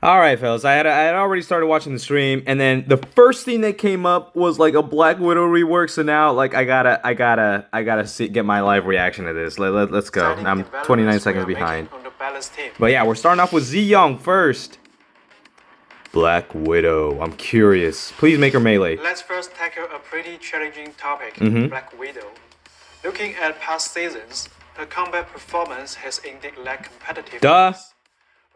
All right, fellas. I had already started watching the stream, and then the first thing that came up was like a Black Widow rework. So now, like, I gotta get my live reaction to this. Let's go. Exciting I'm 29 developments we seconds are behind. making on the balance team. But yeah, we're starting off with Z Young first. Black Widow. I'm curious. Please make her melee. Let's first tackle a pretty challenging topic, Mhm. Black Widow. Looking at past seasons, her combat performance has indeed lacked competitiveness. Duh.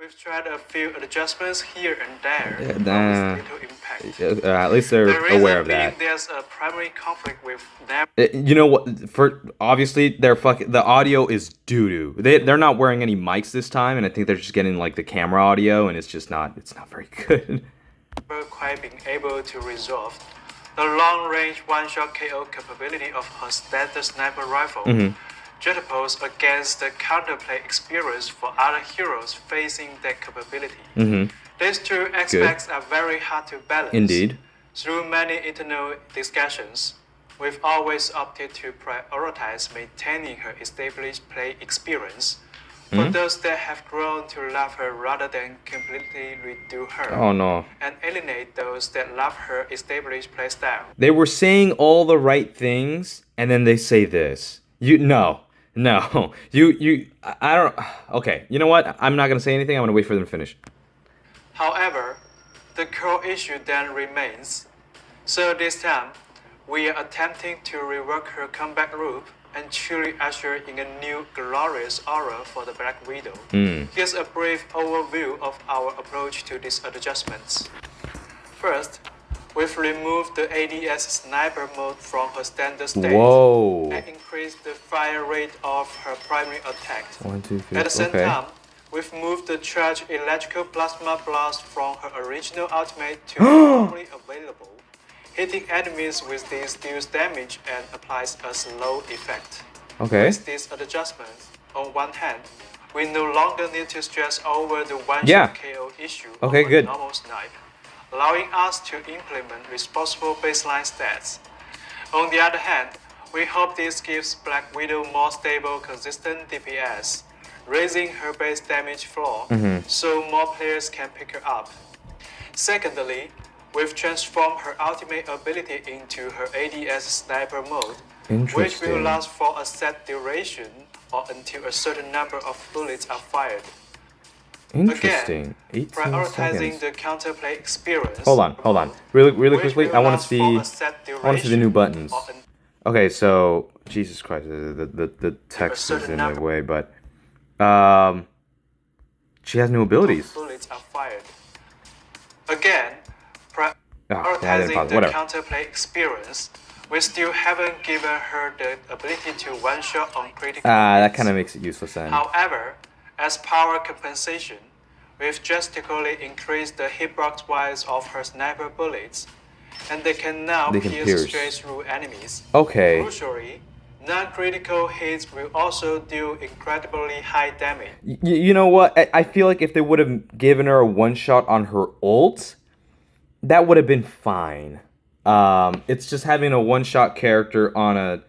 We've tried a few adjustments here and there, Yeah, but with little impact. At least they're The reason aware of being that. there's a primary conflict with them. You know what? For obviously, the audio is doo doo. They're not wearing any mics this time, and I think they're just getting like the camera audio, and it's not very good. Quite being able to resolve the long-range one-shot KO capability of her standard sniper rifle, juxtaposed against the counterplay experience for other heroes facing that capability. These two aspects are very hard to balance. Indeed. Through many internal discussions, we've always opted to prioritize maintaining her established play experience for those that have grown to love her rather than completely redo her. Oh no. And alienate those that love her established playstyle. They were saying all the right things, and then they say this. No. I don't. Okay, you know what? I'm not gonna say anything. I'm gonna wait for them to finish. However, the core issue then remains. So this time, we are attempting to rework her comeback route and truly usher in a new glorious aura for the Black Widow. Here's a brief overview of our approach to these adjustments. First, we've removed the ADS sniper mode from her standard state Whoa. and increased the fire rate of her primary attack. 1, 2, 3. At the same Okay. time, we've moved the charged electrical plasma blast from her original ultimate to normally available, hitting enemies with this deals damage and applies a slow effect. Okay. With this adjustment, on one hand, we no longer need to stress over the one-shot Yeah. KO issue Okay, of a good. normal snipe, allowing us to implement responsible baseline stats. On the other hand, we hope this gives Black Widow more stable, consistent DPS, raising her base damage floor so more players can pick her up. Secondly, we've transformed her ultimate ability into her ADS sniper mode, which will Interesting. last for a set duration or until a certain number of bullets are fired. Interesting. Again, 18 prioritizing seconds. the counterplay experience. Hold on. Really which quickly. will I want last to for see. a set I want to see the new duration buttons. or until Okay, so Jesus Christ, the text is certain in the number. way, but she has new abilities. bullets are fired. Again, yeah, I didn't prioritizing pause. the Whatever. counterplay experience, we still haven't given her the ability to one-shot on critical That hits. kind of makes it useless then. However, as power compensation, we've drastically increased the hitbox wise of her sniper bullets, and they can now They can pierce. straight through enemies. Okay. Crucially, non-critical hits will also deal incredibly high damage. You know what? I feel like if they would have given her a one shot on her ult, that would have been fine. It's just having a one shot character on a,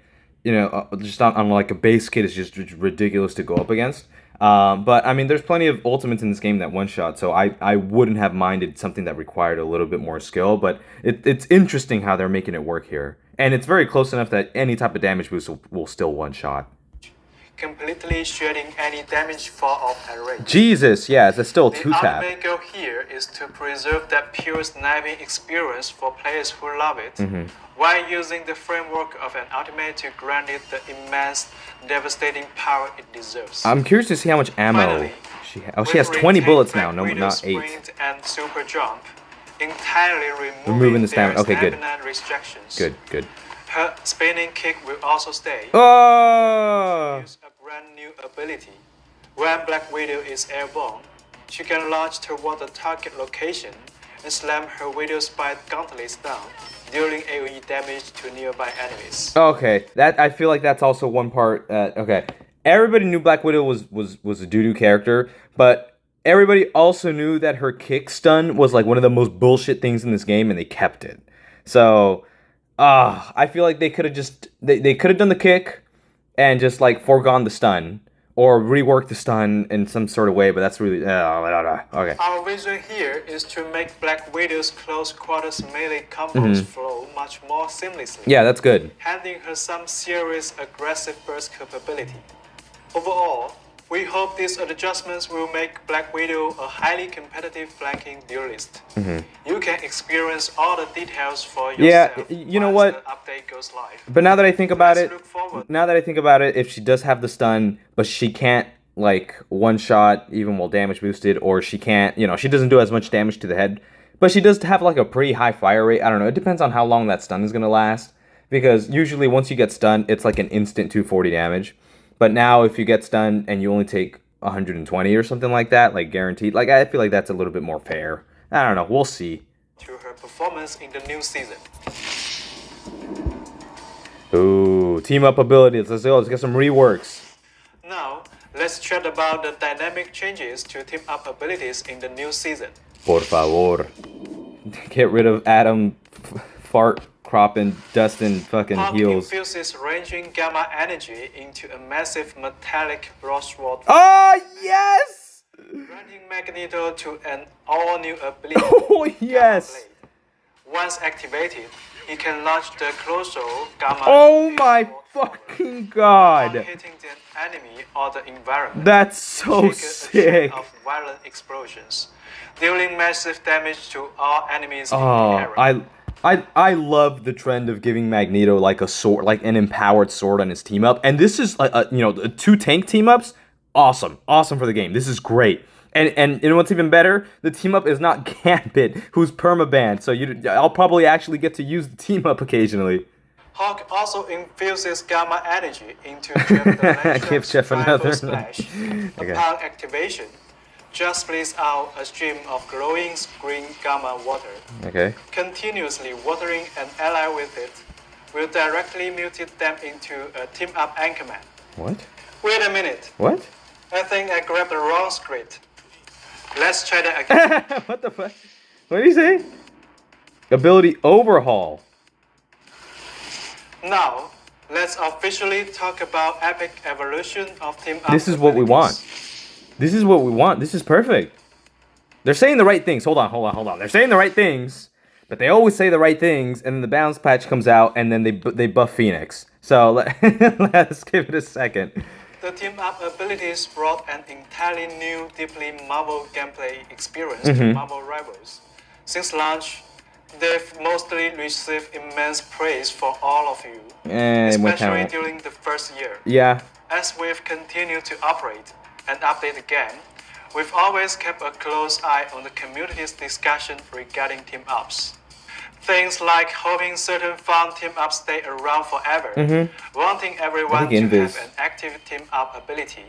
just on like a base kit is just ridiculous to go up against. But I mean, there's plenty of ultimates in this game that one shot, so I wouldn't have minded something that required a little bit more skill. But it's interesting how they're making it work here, and it's very close enough that any type of damage boost will still one shot. Completely shedding any damage fall off that rate. Jesus, yeah, it's still a The two tap. ultimate goal here is to preserve that pure sniping experience for players who love it, while using the framework of an ultimate to grant it the immense, devastating power it deserves. I'm curious to see how much ammo Finally, she has. Oh, she has we've 20 retained bullets now, Black no, Widow's not 8. sprint and super jump, entirely Removing the their stamina. Okay, good. stamina restrictions. Good. Her spinning kick will also stay. Oh! Use a brand new ability. When Black Widow is airborne, she can launch toward the target location and slam her Widow Spike gauntlets down, dealing AoE damage to nearby enemies. Okay, that I feel like that's also one part. Okay, everybody knew Black Widow was a doo-doo character, but everybody also knew that her kick stun was like one of the most bullshit things in this game, and they kept it. So, I feel like they could have just they could have done the kick and just like foregone the stun, or rework the stun in some sort of way, but that's really okay. Our vision here is to make Black Widow's close quarters melee combos flow much more seamlessly, Yeah, that's good. handing her some serious aggressive burst capability. Overall, we hope these adjustments will make Black Widow a highly competitive flanking duelist. You can experience all the details for yourself. Yeah, you know once what? the update goes live. But now that I think about Let's it, look forward. if she does have the stun, but she can't like one shot even while damage boosted, or she can't, she doesn't do as much damage to the head, but she does have like a pretty high fire rate. I don't know. It depends on how long that stun is gonna last, because usually once you get stunned, it's like an instant 240 damage. But now if you get stunned and you only take 120 or something like that, like guaranteed, like I feel like that's a little bit more fair. I don't know. We'll see. To her performance in the new season. Ooh, team up abilities. Let's go. Let's get some reworks. Now, let's chat about the dynamic changes to team up abilities in the new season. Por favor. Get rid of Adam, Fart, Crop, and Dustin fucking Hawk heals. infuses ranging gamma energy into a massive metallic broadsword, Oh, yes! granting Magneto to an all-new ability. Oh, yes! Gamma Blade. Once activated, he can launch the Colossal Gamma. Oh my Sword forward, fucking god! hitting the enemy or the environment. That's so Trigger a sick. chain of violent explosions, dealing massive damage to all enemies in the Oh, area. I love the trend of giving Magneto like a sword, like an empowered sword on his team up. And this is two tank team ups. Awesome for the game. This is great. And you know what's even better? The team up is not Gambit, who's permabanned. So I'll probably actually get to use the team up occasionally. Hawk also infuses gamma energy into Jeff the Lantern's Give Jeff Primal another. Splash. Okay. Upon activation, just splits out a stream of glowing green gamma water. Okay. Continuously watering an ally with it will directly mutate them into a team-up Anchorman. What? Wait a minute. What? I think I grabbed the wrong script. Let's try that again. What the fuck? What did he say? Ability overhaul. Now, let's officially talk about epic evolution of team-up This is what we want. This is what we want. This is perfect. They're saying the right things. Hold on. They're saying the right things, but they always say the right things, and then the balance patch comes out, and then they buff Phoenix. So let's give it a second. The team-up abilities brought an entirely new, deeply Marvel gameplay experience to Marvel rivals. Since launch, they've mostly received immense praise for all of you, And especially during the first year. yeah. As we've continued to operate and update the game, we've always kept a close eye on the community's discussion regarding team-ups. Things like hoping certain fun team-ups stay around forever, wanting everyone to Invis. have an active team-up ability,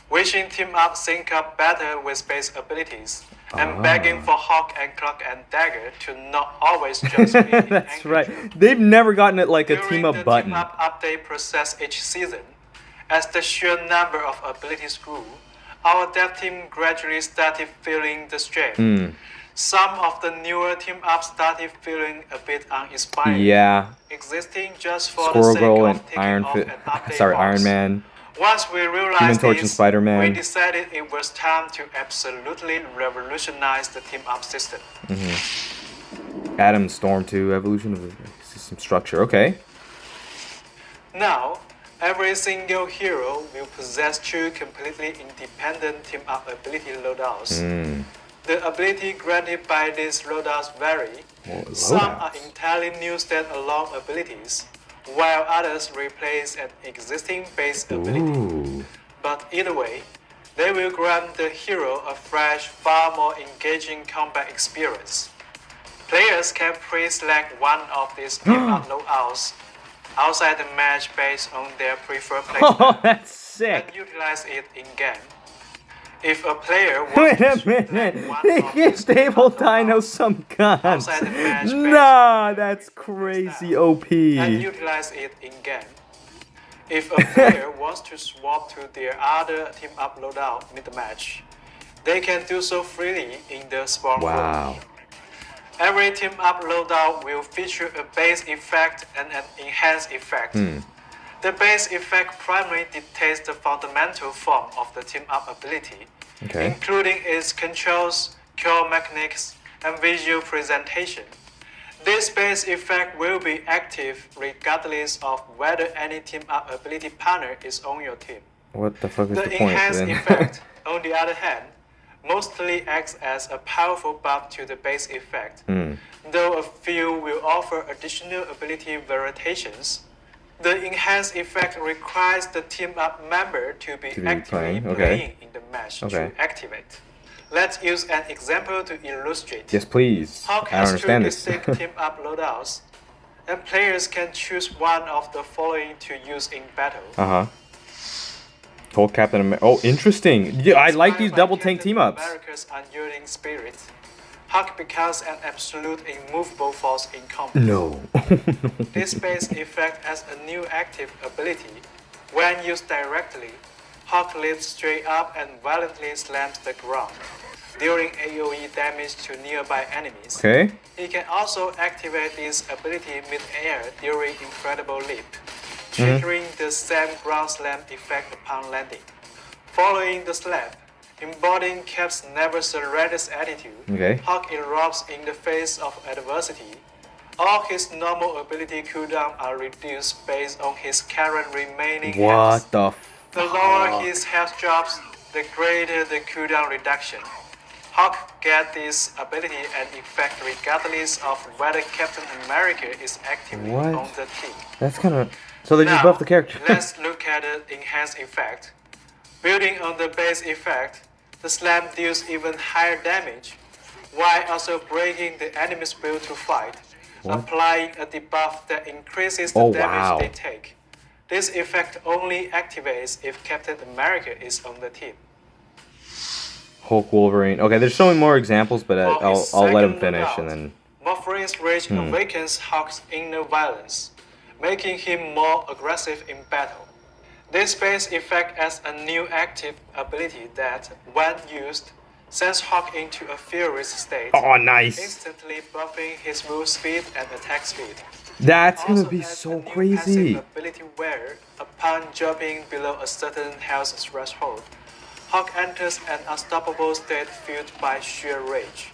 wishing team-up sync up better with base abilities, and begging for Hawk and Cloak and Dagger to not always just be in That's Anchor right. Drop. They've never gotten it like a During team up the button. team-up update process each season, as the sheer number of abilities grew, our dev team gradually started feeling the strain. Some of the newer team-ups started feeling a bit uninspired, Yeah. existing just for Squirrel the sake Girl of and taking Iron off Fi- an update sorry, box. Iron Man. Once we realized Human Torch and this, Spider-Man. we decided it was time to absolutely revolutionize the team-up system. Adam Storm 2 evolution of the system structure. Okay. Now, every single hero will possess two completely independent team-up ability loadouts. The ability granted by these loadouts vary. Some are entirely new standalone abilities, while others replace an existing base ability. Ooh. But either way, they will grant the hero a fresh, far more engaging combat experience. Players can pre-select one of these team-up loadouts outside the match based on their preferred Oh, placement that's and sick. utilize it in-game. If a player Wait wants a to select minute. one They of give these Stable team-up Dino loadouts some guns. outside the match based Nah, on their that's preferred crazy style OP. and utilize it in-game. If a player wants to swap to their other team-up loadout mid-match, they can do so freely in the spawn room. Wow. Every team-up loadout will feature a base effect and an enhanced effect. The base effect primarily dictates the fundamental form of the team-up ability, Okay. including its controls, core mechanics, and visual presentation. This base effect will be active regardless of whether any team-up ability partner is on your team. What the fuck is the The point enhanced then? effect, on the other hand, mostly acts as a powerful buff to the base effect, though a few will offer additional ability variations. The enhanced effect requires the team-up member to be actively playing, okay. playing in the match Okay. to activate. Let's use an example to illustrate. Yes, please. Hawk I don't has two understand this. distinct team-up loadouts, and players can choose one of the following to use in battle. Uh-huh. Hulk, Captain America. Oh, interesting. Yeah, I like these Inspired by double tank Captain team-ups. America's unyielding spirit, Hawk becomes an absolute immovable force in combat. No. This base effect has a new active ability. When used directly, Hawk leaps straight up and violently slams the ground, dealing AoE damage to nearby enemies. Okay. He can also activate this ability mid-air during Incredible Leap, triggering the same ground slam effect upon landing. Following the slap, embodying Cap's never surrenders attitude, Okay. Hawk erupts in the face of adversity. All his normal ability cooldown are reduced based on his current remaining health. What the The lower his health drops, the greater the cooldown reduction. Hawk gets this ability and effect regardless of whether Captain America is actively What? on the team. That's kind of... So they just Now, buffed the character. let's look at the enhanced effect. Building on the base effect, the slam deals even higher damage, while also breaking the enemy's will to fight, applying a debuff that increases the Oh, damage wow. they take. This effect only activates if Captain America is on the team. Hulk, Wolverine. Okay, they're showing more examples, but For his I'll let him second finish loadout, and then... Wolverine's rage awakens Hawk's inner violence, making him more aggressive in battle. This base effect adds a new active ability that, when used, sends Hawk into a furious state, Oh, nice. instantly buffing his move speed and attack speed. That's gonna Also be adds so a new crazy. passive ability where, upon dropping below a certain health threshold, Hawk enters an unstoppable state fueled by sheer rage,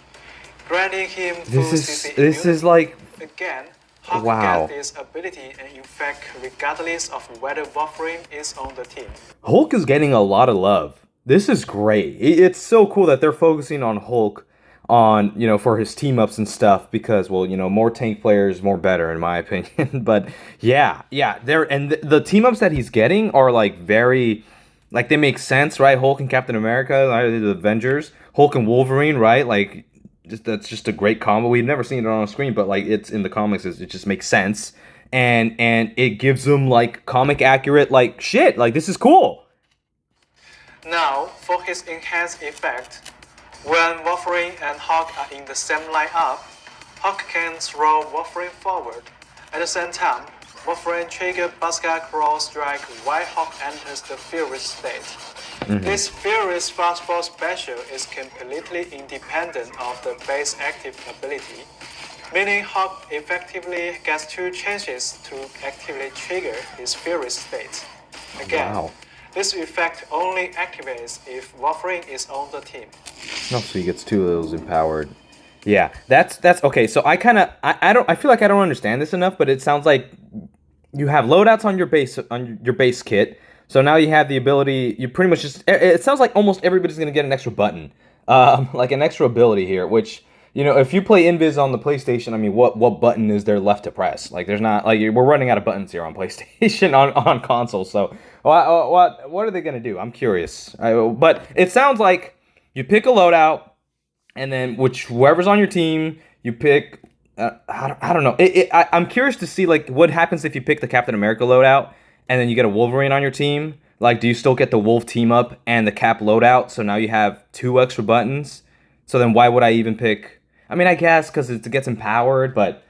granting him full CC This is immunity. like... Again, Hawk Wow. gets this ability and effect regardless of whether Wolverine is on the team. Hulk is getting a lot of love. This is great. It's so cool that they're focusing on Hulk on, you know, for his team ups and stuff because, well, you know, more tank players, more better in my opinion. But yeah, they're and the team ups that he's getting are like very, like they make sense, right? Hulk and Captain America, right? The Avengers, Hulk and Wolverine, right? Like that's just a great combo. We've never seen it on a screen, but like it's in the comics, it just makes sense, and it gives them like comic accurate like shit. Like this is cool. Now, for his enhanced effect, when Wolverine and Hawk are in the same lineup, Hawk can throw Wolverine forward. At the same time, Wolverine triggers Buzzsaw Claw Strike while Hawk enters the Furious state. This Furious Fastball special is completely independent of the base active ability, meaning Hawk effectively gets two chances to actively trigger his Furious state. Again, Wow. this effect only activates if Wolverine is on the team. No, so he gets two of those empowered. Yeah, that's okay. So I kind of I feel like I don't understand this enough, but it sounds like you have loadouts on your base kit. So now you have the ability. You pretty much just. It sounds like almost everybody's gonna get an extra button, like an extra ability here. Which, you know, if you play Invis on the PlayStation, I mean, what button is there left to press? Like, there's not like we're running out of buttons here on PlayStation on console. So what are they gonna do? I'm curious. But it sounds like you pick a loadout, and then whoever's on your team, you pick. I don't know. I'm curious to see like what happens if you pick the Captain America loadout and then you get a Wolverine on your team. Like, do you still get the Wolf team up and the Cap loadout? So now you have two extra buttons. So then why would I even pick? I mean, I guess because it gets empowered, but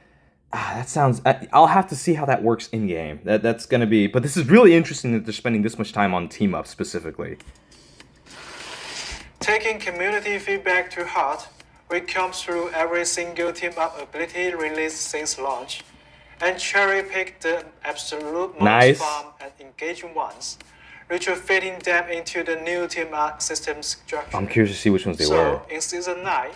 that sounds. I'll have to see how that works in game. That's gonna be. But this is really interesting that they're spending this much time on team up specifically. Taking community feedback to heart, we come through every single team-up ability released since launch, and cherry-pick the absolute most Nice. fun and engaging ones, retrofitting them into the new team-up system structure. I'm curious to see which ones they were. So, in Season 9,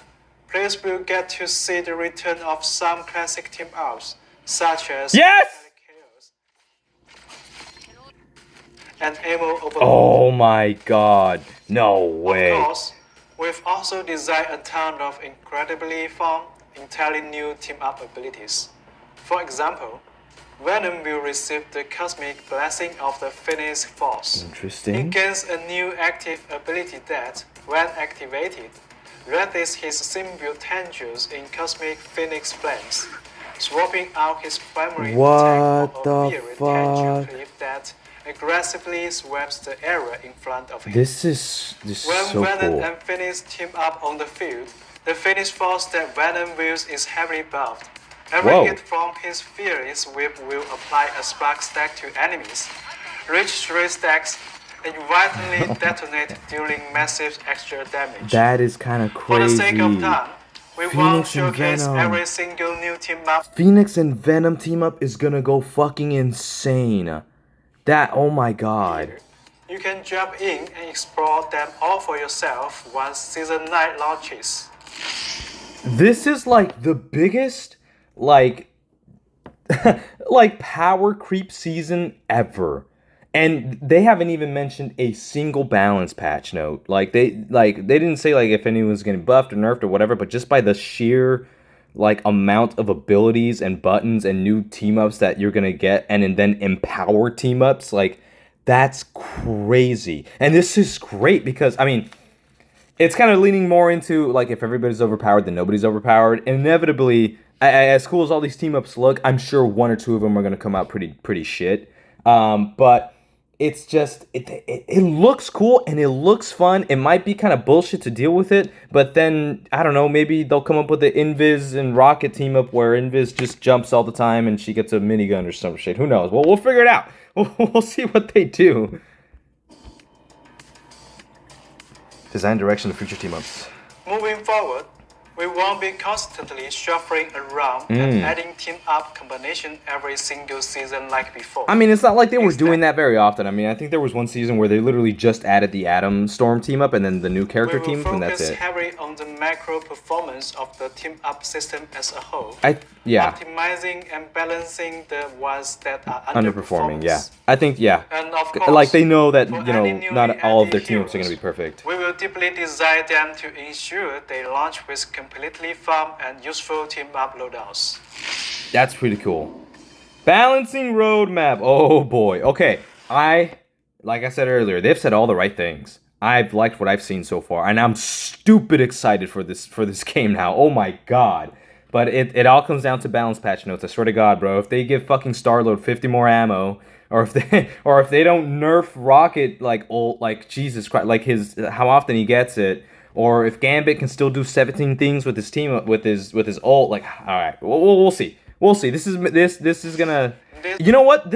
players will get to see the return of some classic team-ups, such as Yes! Chaos and Ammo Overload. Oh my god. No Of way. course, we've also designed a ton of incredibly fun, entirely new team-up abilities. For example, Venom will receive the Cosmic Blessing of the Phoenix Force. He Interesting. gains a new active ability that, when activated, raises his symbiote tendrils in Cosmic Phoenix Flames, swapping out his primary What attack the for a weird tendril fuck? cliff that aggressively sweeps the area in front of him. This is When so Venom cool. and Phoenix team up on the field, the Phoenix Force that Venom wields is heavily buffed. Every Whoa. hit from his Furious Whip will apply a spark stack to enemies, reach 3 stacks, and violently detonate dealing massive extra damage. That is kind of For the sake of crazy. time, we won't Phoenix and showcase Venom. every single new team up. Phoenix and Venom team up is gonna go fucking insane. Oh my god. You can jump in and explore them all for yourself once Season 9 launches. This is like the biggest, like, like power creep season ever. And they haven't even mentioned a single balance patch note. They didn't say like if anyone's getting buffed or nerfed or whatever, but just by the sheer like amount of abilities and buttons and new team ups that you're gonna get, and then empower team ups, like that's crazy. And this is great because I mean, it's kind of leaning more into like if everybody's overpowered, then nobody's overpowered. Inevitably, as cool as all these team ups look, I'm sure one or two of them are gonna come out pretty shit. But it's just it looks cool and it looks fun. It might be kind of bullshit to deal with it, but then I don't know, maybe they'll come up with the Invis and Rocket team up where Invis just jumps all the time and she gets a minigun or some shit. Who knows? Well, we'll figure it out. We'll see what they do. Design direction of future team ups. Moving forward, we won't be constantly shuffling around and adding team-up combination every single season like before. I mean, it's not like they were Instead- doing that very often. I mean, I think there was one season where they literally just added the Atom Storm team up and then the new we character will team up, and that's focus it. heavily on the macro performance of the team-up system as a whole, Yeah, optimizing and balancing the ones that are underperforming. Yeah, underperformance. I think And of course, like they know that for you any know newly not all of their added team ups are heroes, gonna be perfect. We will deeply design them to ensure they launch with completely fun and useful team-up loadouts. That's pretty cool. Balancing roadmap. Oh boy. Okay. Like I said earlier, they've said all the right things. I've liked what I've seen so far, and I'm stupid excited for this game now. Oh my god. But it all comes down to balance patch notes. I swear to God, bro. If they give fucking Starlord 50 more ammo, or if they don't nerf Rocket like Jesus Christ, like how often he gets it, or if Gambit can still do 17 things with his team with his ult, like all right, we'll see. We'll see. This is gonna. You know what?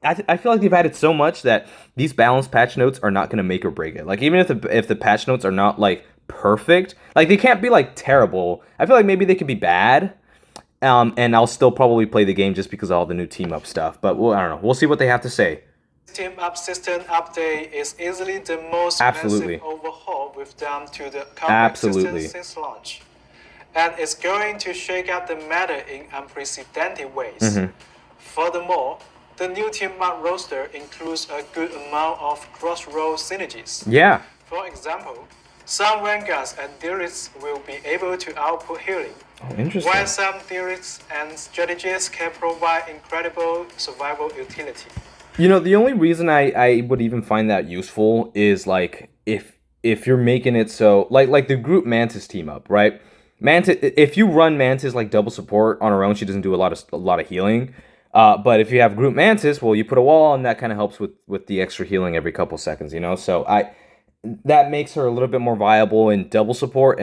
I feel like they've added so much that these balance patch notes are not gonna make or break it. Like even if the patch notes are not like perfect, like they can't be like terrible. I feel like maybe they could be bad. And I'll still probably play the game just because of all the new team up stuff. But I don't know. We'll see what they have to say. Team-up system update is easily the most Absolutely. massive overhaul we've done to the combat system Absolutely. since launch. And it's going to shake up the meta in unprecedented ways. Mm-hmm. Furthermore, the new team-up roster includes a good amount of cross-role synergies. Yeah. For example, some Vanguards and Deerits will be able to output healing, Oh, interesting. while some Deerits and strategists can provide incredible survival utility. You know, the only reason I would even find that useful is like if you're making it so like the group Mantis team up, right? Mantis, if you run Mantis like double support on her own, she doesn't do a lot of healing. But if you have group Mantis, well, you put a wall, and that kind of helps with the extra healing every couple seconds, you know. So that makes her a little bit more viable in double support,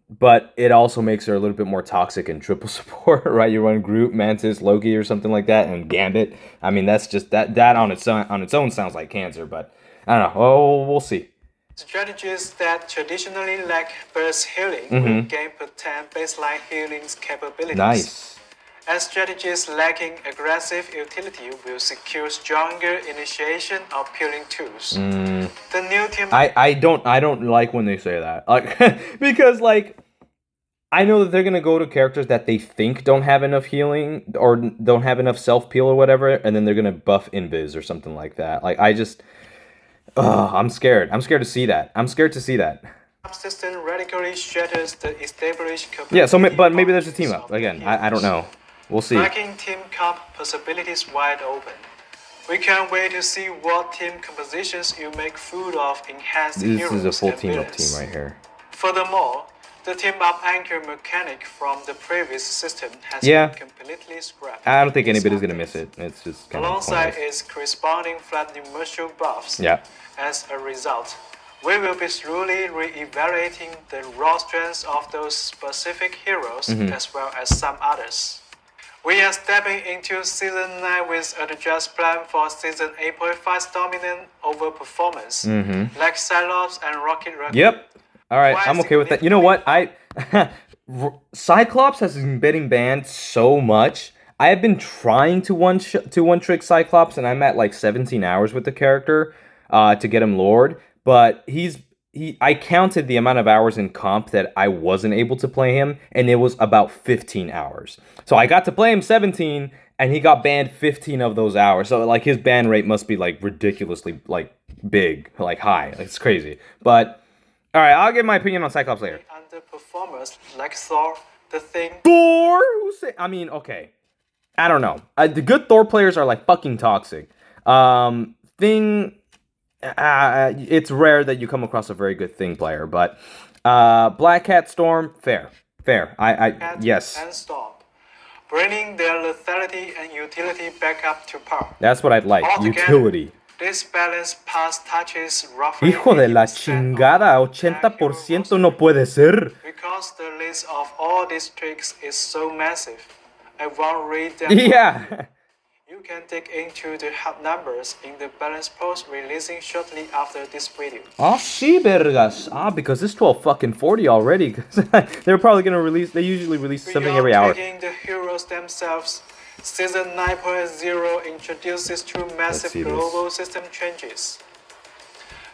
but it also makes her a little bit more toxic in triple support, right? You run group Mantis, Loki, or something like that, and Gambit. I mean, that's just that on its own sounds like cancer, but I don't know. Oh, we'll see. Strategies that traditionally lack burst healing will gain per 10 baseline healing capabilities. Nice. and strategies lacking aggressive utility will secure stronger initiation or peeling tools. The new team I don't like when they say that. Like because like I know that they're gonna go to characters that they think don't have enough healing or don't have enough self peel or whatever, and then they're gonna buff invis or something like that. Like I just, I'm scared. I'm scared to see that. I'm scared to see that. system radically shatters the established Yeah. So, but maybe there's a capabilities team of up the again. I don't heroes. know. We'll see. Making team comp possibilities wide open. We can't wait to see what team compositions you make full of enhanced This heroes is a full and team up team villains. right here. Furthermore, the team-up anchor mechanic from the previous system has Yeah. been completely scrapped. I don't think in this anybody's gonna update, miss it. It's just kind of alongside pointless. its corresponding flat numerical buffs. Yeah. As a result, we will be slowly re-evaluating the raw strengths of those specific heroes as well as some others. We are stepping into Season 9 with a just plan for Season 8.5's dominant overperformance, like Cyclops and Rocket Raccoon. Yep. All right, I'm okay with that. You know what? Cyclops has been getting banned so much. I have been trying to one trick Cyclops, and I'm at like 17 hours with the character to get him Lord. But I counted the amount of hours in comp that I wasn't able to play him, and it was about 15 hours. So I got to play him 17, and he got banned 15 of those hours. So like his ban rate must be like ridiculously like big, like high. Like, it's crazy. But all right, I'll give my opinion on Cyclops later. Underperformers like Thor, the Thing. Thor? I mean, okay. I don't know. The good Thor players are like fucking toxic. Thing. It's rare that you come across a very good Thing player, but Black Cat Storm, fair. Yes. And Storm, bringing their lethality and utility back up to par. That's what I'd like. Altogether, Utility. This balance pass touches roughly Hijo de la 80% chingada, of their hero 80% no puede ser. Because the list of all these tricks is so massive, I won't read them. Yeah. You can dig into the hot numbers in the balance post releasing shortly after this video. Oh, sí, vergas. Because it's 12:40 already. They're probably gonna release. They usually release something every hour. Beyond taking the heroes themselves, Season 9.0 introduces two massive global system changes.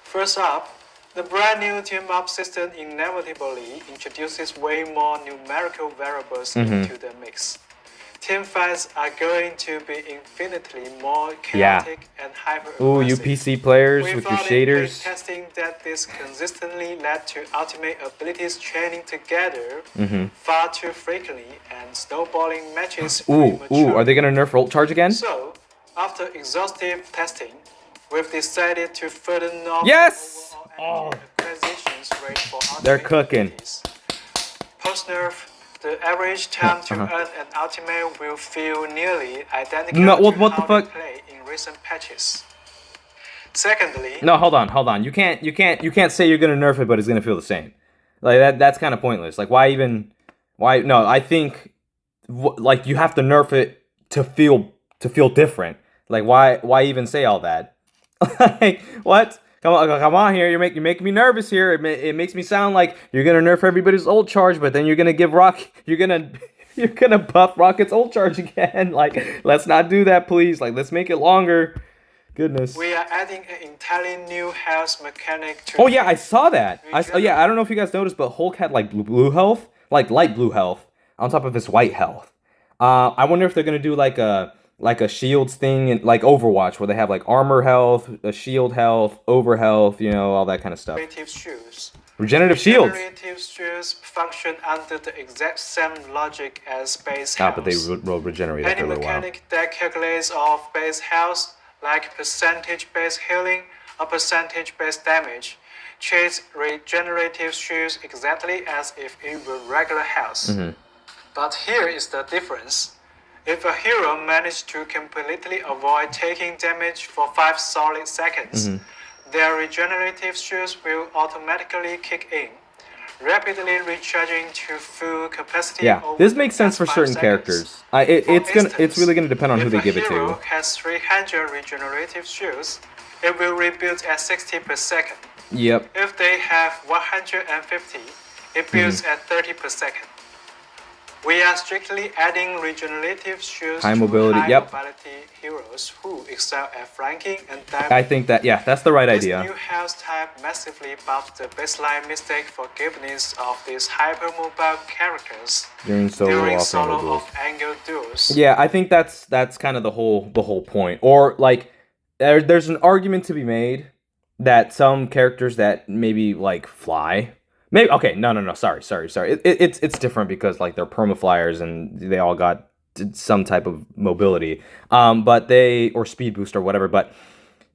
First up, the brand new team-up system inevitably introduces way more numerical variables into the mix. Team fights are going to be infinitely more chaotic and hyper-aggressive. Ooh, you PC players with your shaders. Testing that this consistently led to ultimate abilities chaining together far too frequently and snowballing matches. Ooh, are they gonna nerf ult charge again? So, after exhaustive testing, we've decided to further knock Yes! the overall acquisitions rate for They're ultimate cooking. abilities. Post-nerf, the average time to earn an ultimate will feel nearly identical No, to what how the fuck? they play in recent patches. Secondly, No, hold on. You can't say you're gonna nerf it, but it's gonna feel the same. Like that's kind of pointless. Like why even? Why no? I think like you have to nerf it to feel different. Like why even say all that? Like what? Come on here. You're making me nervous here. It makes me sound like you're gonna nerf everybody's ult charge, but then you're gonna give you're gonna buff Rocket's ult charge again. Like let's not do that, please. Like let's make it longer. Goodness. we are adding an entirely new health mechanic to. Oh yeah, I saw that. I don't know if you guys noticed, but Hulk had like blue health, like light blue health, on top of his white health. I wonder if they're gonna do like a shields thing and like Overwatch, where they have like armor health, a shield health, over health, all that kind of stuff. Regenerative shields. Regenerative shields. Regenerative shields function under the exact same logic as base health. But they will regenerate after Any a little while. mechanic that calculates off base health, like percentage-based healing or percentage-based damage, treats regenerative shields exactly as if it were regular health. But here is the difference. If a hero managed to completely avoid taking damage for 5 solid seconds, their regenerative shields will automatically kick in, rapidly recharging to full capacity. Yeah, over this the makes sense next for 5 certain seconds. characters. For It's really gonna depend on who they give it If a hero to. has 300 regenerative shields, it will rebuild at 60 per second. Yep. If they have 150, it builds at 30 per second. We are strictly adding regenerative shields High to mobility, high yep. mobility heroes who excel at flanking and I diving. think that, yeah, that's the right This idea. new health type massively buffed the baseline mistake forgiveness of these hypermobile characters During solo off-angle duels. off-angle duels. Yeah, I think that's kind of the whole point. Or like, there's an argument to be made that some characters that maybe like fly. Maybe okay, no, sorry. It's different because like they're permaflyers and they all got some type of mobility, but they or speed boost or whatever. But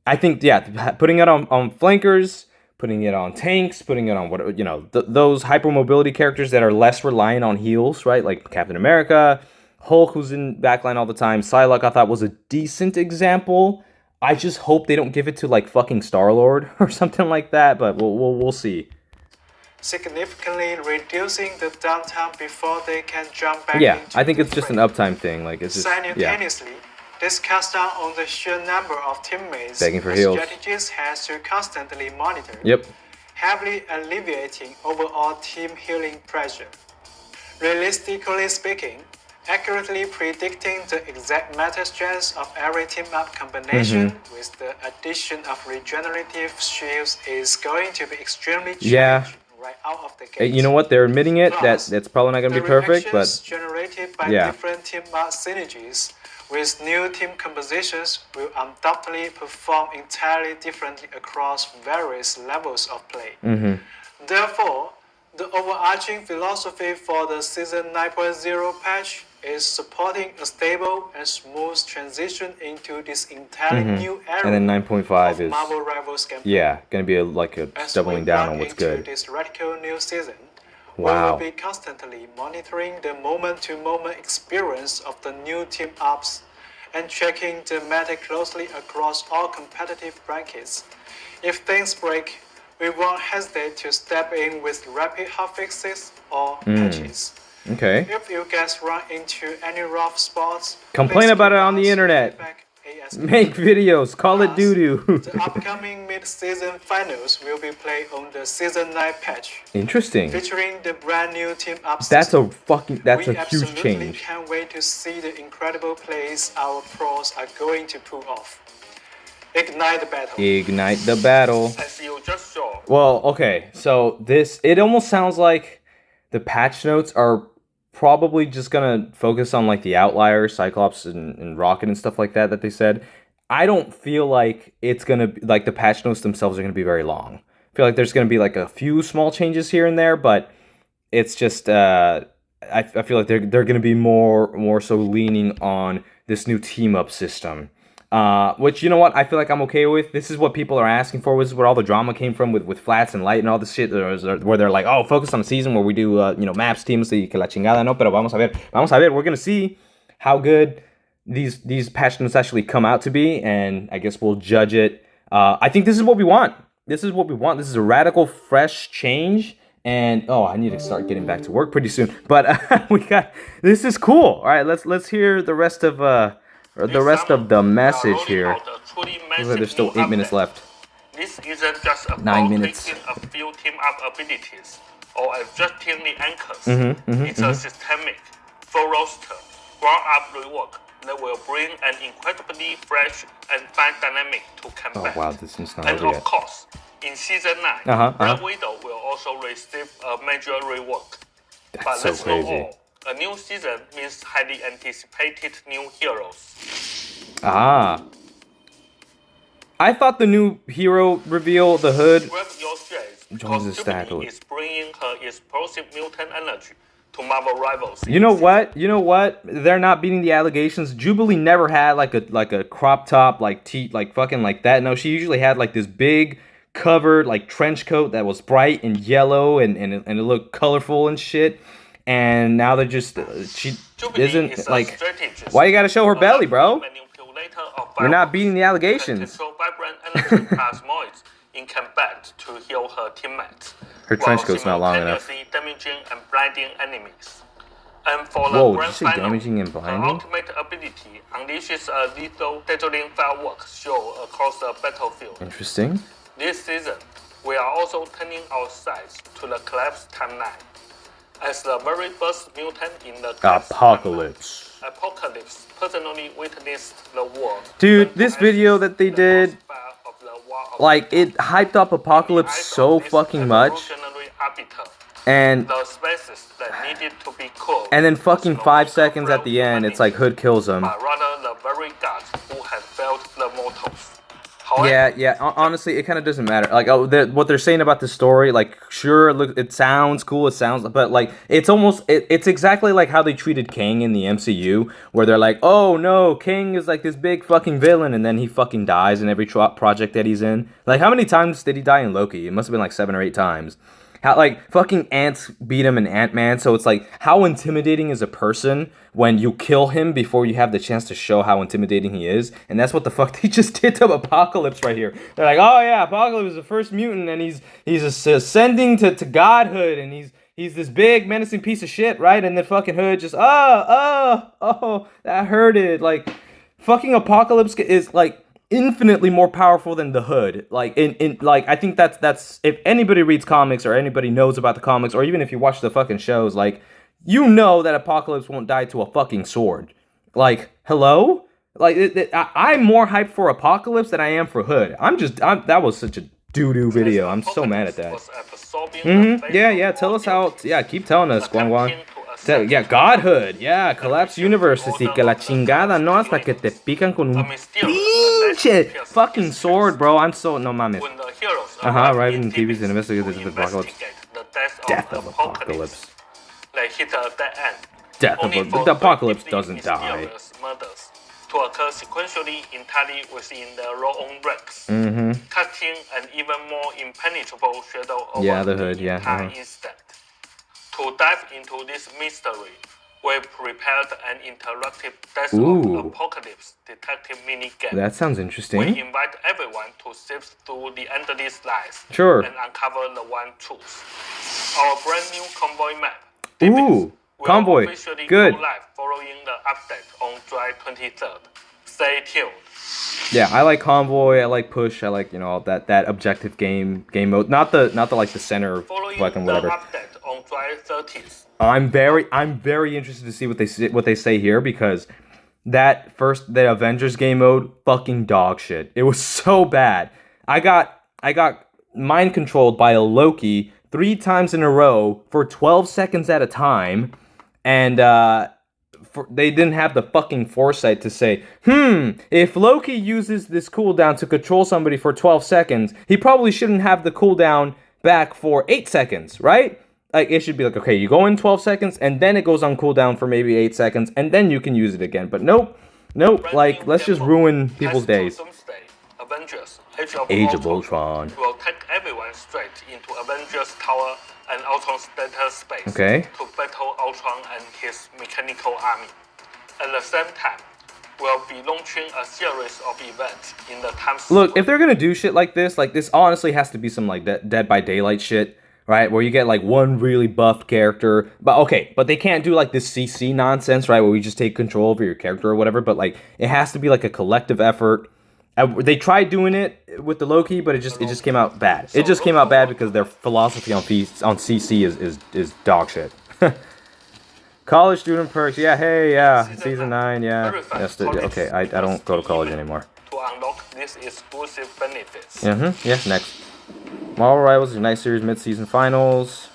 I think yeah, putting it on flankers, putting it on tanks, putting it on what those hypermobility characters that are less reliant on heals, right? Like Captain America, Hulk, who's in backline all the time. Psylocke, I thought was a decent example. I just hope they don't give it to like fucking Star-Lord or something like that. But we'll see. Significantly reducing the downtime before they can jump back Yeah, into I think the it's just an fray. uptime thing. Like it's just yeah. Simultaneously, this cuts down on the sheer number of teammates Begging for a heals. strategist has to constantly monitor, Yep. heavily alleviating overall team healing pressure. Realistically speaking, accurately predicting the exact meta strengths of every team-up combination with the addition of regenerative shields is going to be extremely challenging Yeah. right out of the gate. You know what? They're admitting it that Plus, that's probably not gonna the be perfect, reactions but generated by yeah. different team-up synergies with new team compositions will undoubtedly perform entirely differently across various levels of play. Therefore, the overarching philosophy for the Season 9.0 patch is supporting a stable and smooth transition into this entirely new era and then 9.5 of is Marvel Rivals gameplay. yeah, gonna be like a As doubling we down plug on what's into good. this radical new season, we Wow. will be constantly monitoring the moment-to-moment experience of the new team ups and tracking the meta closely across all competitive brackets. If things break, we won't hesitate to step in with rapid hotfixes or patches. Okay. If you guys run into any rough spots, Complain please about give it on the us internet. feedback ASAP. Make videos. Call it Plus, doo-doo. The upcoming mid-season finals will be played on the Season 9 patch, Interesting. featuring the brand new team up That's system. a We huge absolutely change. can't wait to see the incredible plays our pros are going to pull off. Ignite the battle. Ignite the battle. As you just saw, Well, okay, so it almost sounds like the patch notes are probably just gonna focus on like the outliers, Cyclops and Rocket and stuff like that they said. I don't feel like it's gonna be, like the patch notes themselves are gonna be very long. I feel like there's gonna be like a few small changes here and there, but it's just I feel like they're gonna be more so leaning on this new team up system. Which you know what I feel like I'm okay with. This is what people are asking for. This is where all the drama came from with Flats and Light and all this shit. Where they're like, oh, focus on the season where we do maps, teams, y que la chingada, no. Pero vamos a ver. We're gonna see how good these patch notes actually come out to be, and I guess we'll judge it. I think this is what we want. This is what we want. This is a radical, fresh change. And I need to start getting back to work pretty soon. But this is cool. All right, let's hear the rest of the message here. Looks like there's still 8 minutes left. This isn't just about 9 minutes. tweaking a few team-up abilities or adjusting the anchors. Mm-hmm, It's a systemic, full roster, ground-up rework that will bring an incredibly fresh and fun dynamic to combat. Oh wow, this is not And over of yet. course, in Season 9, Black Widow will also receive a major rework. But That's so that's not crazy. all. A new season means highly anticipated new heroes. I thought the new hero reveal, the Hood. Grab your strays Jones because is stacked Jubilee with- is bringing her explosive mutant energy to Marvel Rivals. You know what? They're not beating the allegations. Jubilee never had like a crop top like fucking like that. No, she usually had like this big covered like trench coat that was bright and yellow and it looked colorful and shit. And now they're just she Jubilee isn't is a like. strategist, Why you gotta show her a belly, bro? manipulator of You're not violence, beating the can allegations. control vibrant energy plasmoids in combat to heal her teammates. Her trench while coat's not long enough. simultaneously damaging and blinding enemies. And for Whoa, the did grand you say final, damaging and her blinding? ultimate ability unleashes a lethal, dazzling fireworks show across the battlefield. As the very first mutant in the Apocalypse. Apocalypse personally witnessed the war. Dude, this video that they did, like, it hyped up Apocalypse so fucking much. And the spaces that needed to be cooled, then fucking 5 seconds at the end, it's like Hood kills him. But rather the very gods who had felt the mortals. Yeah. Honestly, it kind of doesn't matter. Like, what they're saying about the story, like, sure, look, it sounds cool. But like, it's almost, it's exactly like how they treated Kang in the MCU, where they're like, oh no, Kang is like this big fucking villain, and then he fucking dies in every project that he's in. Like, how many times did he die in Loki? It must have been like 7 or 8 times. How, like, fucking ants beat him in Ant-Man, so it's like, how intimidating is a person when you kill him before you have the chance to show how intimidating he is? And that's what the fuck they just did to Apocalypse right here. They're like, oh yeah, Apocalypse is the first mutant, and he's ascending to godhood, and he's this big menacing piece of shit, right? And then fucking Hood just, oh, that hurted. Like, fucking Apocalypse is, like, infinitely more powerful than the Hood. Like, like, I think that's if anybody reads comics or anybody knows about the comics, or even if you watch the fucking shows, like, you know that Apocalypse won't die to a fucking sword. Like, hello? Like, I'm more hyped for Apocalypse than I am for Hood. That was such a doo-doo video. I'm so mad at that. Yeah, tell us how, keep telling us, Guang. Yeah, Godhood. Yeah, Collapse Universe. Así que la chingada, no, hasta que te pican con un pinche fucking sword, bro. I'm so, no mames. Arriving in TVs and investigate the Apocalypse. Death of Apocalypse. They hit a dead end. The Apocalypse doesn't die. Murders to occur sequentially entirely within their own ranks, casting an even more impenetrable shadow over the Hood, entire instant. To dive into this mystery, we prepared an interactive Death of Apocalypse detective minigame. That sounds interesting. We invite everyone to sift through the endless lies and uncover the one truth. Our brand new Convoy map. Convoy. Good. Go live following the update on July 23rd. Stay tuned. Yeah, I like Convoy. I like Push. I like, all that objective game mode. Not the like the center fucking whatever. Update on July 30th. I'm very interested to see what they say here, because the Avengers game mode, fucking dog shit. It was so bad. I got mind controlled by a Loki 3 times in a row for 12 seconds at a time, and they didn't have the fucking foresight to say, if Loki uses this cooldown to control somebody for 12 seconds, he probably shouldn't have the cooldown back for 8 seconds, right? Like, it should be like, okay, you go in 12 seconds, and then it goes on cooldown for maybe 8 seconds, and then you can use it again. But nope, like, let's just ruin people's days. Avengers, Age of Ultron will take everyone straight into Avengers Tower and Ultron's data space to battle Ultron and his mechanical army. At the same time, we'll be launching a series of events in the time. Look, if they're gonna do shit like this honestly has to be some like Dead by Daylight shit, right? Where you get like one really buffed character, but they can't do like this CC nonsense, right? Where we just take control over your character or whatever. But like, it has to be like a collective effort. They tried doing it with the Loki, but it just came out bad. It just came out bad because their philosophy on CC is dog shit. College student perks, season 9, okay, I don't go to college anymore. To unlock these exclusive benefits. Next. Marvel Rivals Ignite Series mid-season finals.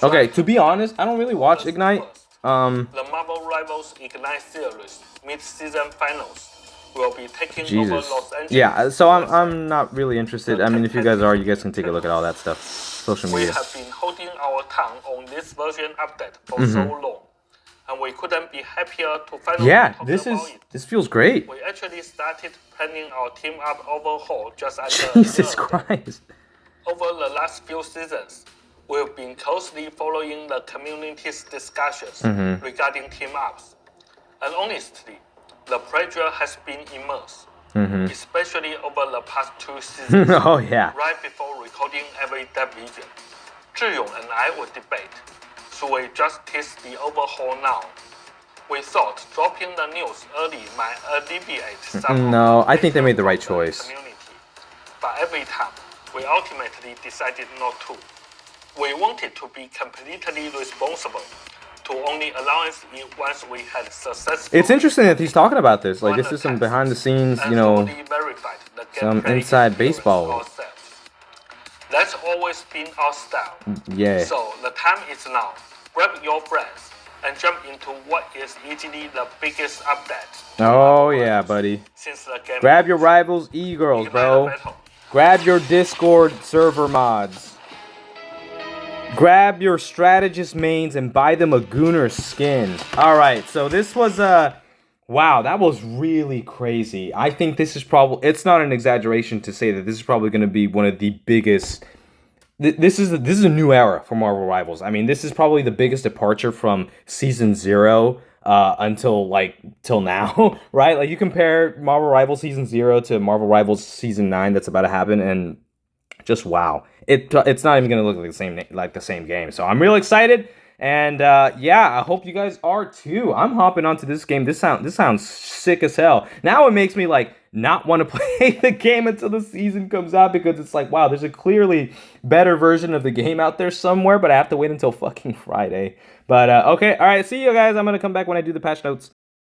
Okay, to be honest, I don't really watch Ignite. The Marvel Rivals Ignite Series mid-season finals will be taking over Los Angeles. Yeah, so I'm not really interested. I mean, if you guys are, you guys can take a look at all that stuff. Social media. We have been holding our tongue on this version update for so long, and we couldn't be happier to finally talk about it. This feels great. We actually started planning our team up overhaul just under Jesus Christ. Over the last few seasons, we've been closely following the community's discussions regarding team ups, and honestly, the pressure has been immense, especially over the past 2 seasons. Right before recording every dev vision, Zhiyong and I would debate, should we just test the overhaul now? We thought dropping the news early might alleviate some. No, I think they made the right choice. Community. But every time, we ultimately decided not to. We wanted to be completely responsible to only allowance it once we had successfully. It's interesting that he's talking about this. Like, this is some behind the scenes, you know, some inside baseball. Ourselves. That's always been our style. Yeah. So the time is now. Grab your friends and jump into what is easily the biggest update. Oh yeah, buddy. Since the game. Grab your rivals e-girls, bro. Battle. Grab your Discord server mods. Grab your strategist mains and buy them a Gunnar skin. Alright, so this was wow, that was really crazy. I think this is probably, it's not an exaggeration to say that this is probably going to be one of the biggest, this is a new era for Marvel Rivals. I mean, this is probably the biggest departure from Season 0 until, like, till now, right? Like, you compare Marvel Rivals Season 0 to Marvel Rivals Season 9 that's about to happen, and just wow. It's not even going to look like the same game. So I'm real excited. And yeah, I hope you guys are too. I'm hopping onto this game. This sounds sick as hell. Now it makes me like not want to play the game until the season comes out, because it's like, wow, there's a clearly better version of the game out there somewhere, but I have to wait until fucking Friday. But okay, all right, see you guys. I'm gonna come back when I do the patch notes.